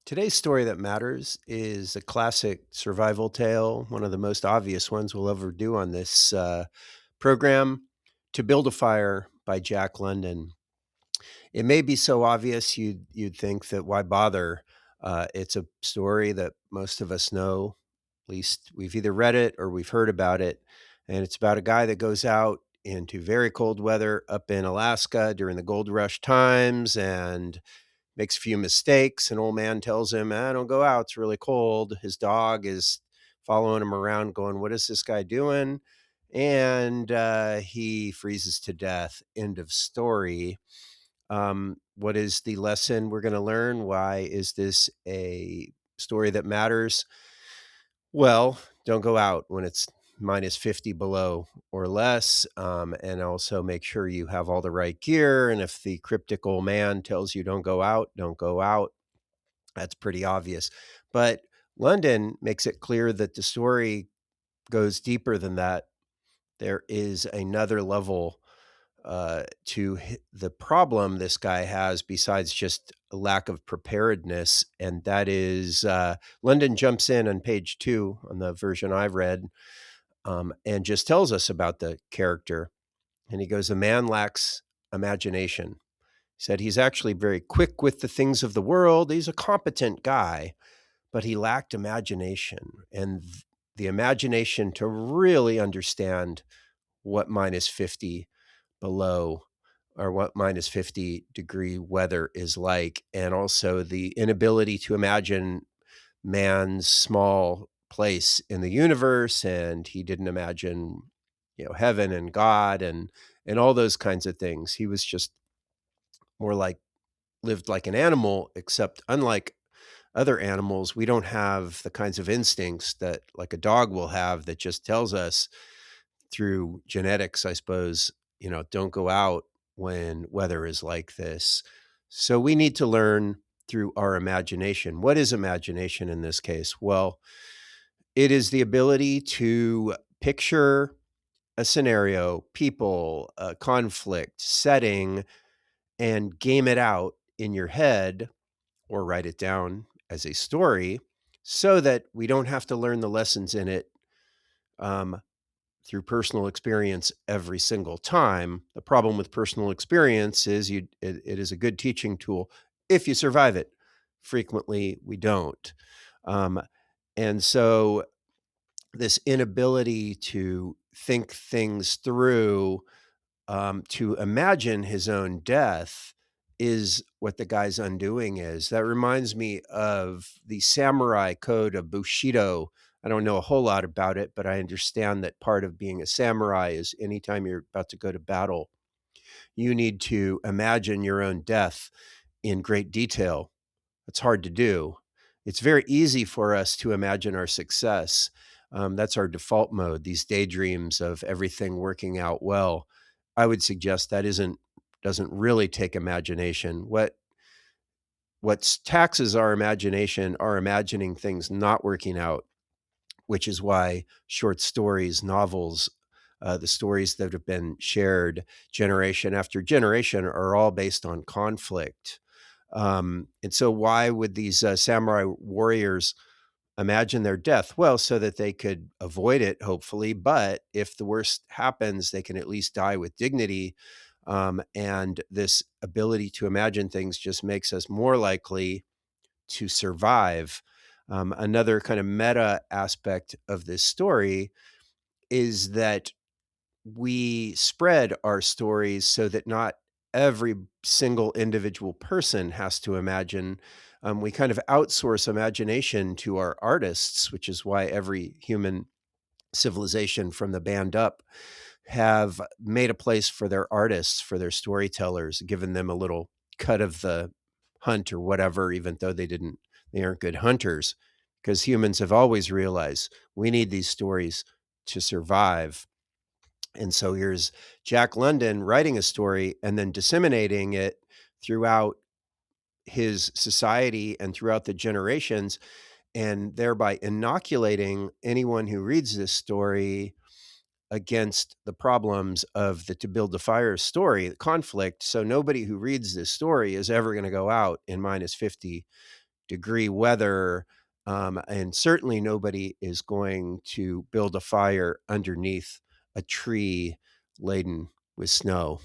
Today's story that matters is a classic survival tale, one of the most obvious ones we'll ever do on this program, To Build a Fire by Jack London. It may be so obvious you'd think that why bother? It's a story that most of us know. At least we've either read it or we've heard about it. And it's about a guy that goes out into very cold weather up in Alaska during the gold rush times and makes a few mistakes. An old man tells him, don't go out. It's really cold. His dog is following him around, going, what is this guy doing? And he freezes to death. End of story. What is the lesson we're going to learn? Why is this a story that matters? Well, don't go out when it's minus 50 below or less. And also make sure you have all the right gear. And if the cryptic old man tells you don't go out, don't go out. That's pretty obvious. But London makes it clear that the story goes deeper than that. There is another level the problem this guy has besides just a lack of preparedness. And that is London jumps in on page 2 on the version I've read and just tells us about the character. And he goes, a man lacks imagination. He said he's actually very quick with the things of the world. He's a competent guy, but he lacked imagination and the imagination to really understand what minus 50 below or what minus 50-degree weather is like, and also the inability to imagine man's small place in the universe. And he didn't imagine, heaven and God and all those kinds of things. He was just more like lived like an animal, except unlike other animals, we don't have the kinds of instincts that like a dog will have that just tells us through genetics, I suppose, don't go out when weather is like this. So we need to learn through our imagination. What is imagination in this case? Well, it is the ability to picture a scenario, people, a conflict, setting, and game it out in your head or write it down as a story so that we don't have to learn the lessons in it um, through personal experience every single time. The problem with personal experience is it is a good teaching tool if you survive it. Frequently, we don't. Um, and so this inability to think things through, to imagine his own death is what the guy's undoing is. That reminds me of the samurai code of Bushido. I don't know a whole lot about it, but I understand that part of being a samurai is anytime you're about to go to battle, you need to imagine your own death in great detail. It's hard to do. It's very easy for us to imagine our success. That's our default mode, these daydreams of everything working out well. I would suggest that doesn't really take imagination. What taxes our imagination are imagining things not working out, which is why short stories, novels, the stories that have been shared generation after generation are all based on conflict. And so why would these samurai warriors imagine their death? Well, so that they could avoid it, hopefully. But if the worst happens, they can at least die with dignity. And this ability to imagine things just makes us more likely to survive. Another kind of meta aspect of this story is that we spread our stories so that not every single individual person has to imagine. We kind of outsource imagination to our artists, which is why every human civilization from the band up have made a place for their artists, for their storytellers, given them a little cut of the hunt or whatever, even though they aren't good hunters, because humans have always realized we need these stories to survive. And so here's Jack London writing a story and then disseminating it throughout his society and throughout the generations, and thereby inoculating anyone who reads this story against the problems of the To Build the Fire story, the conflict. So nobody who reads this story is ever going to go out in minus 50 degree weather, and certainly nobody is going to build a fire underneath a tree laden with snow.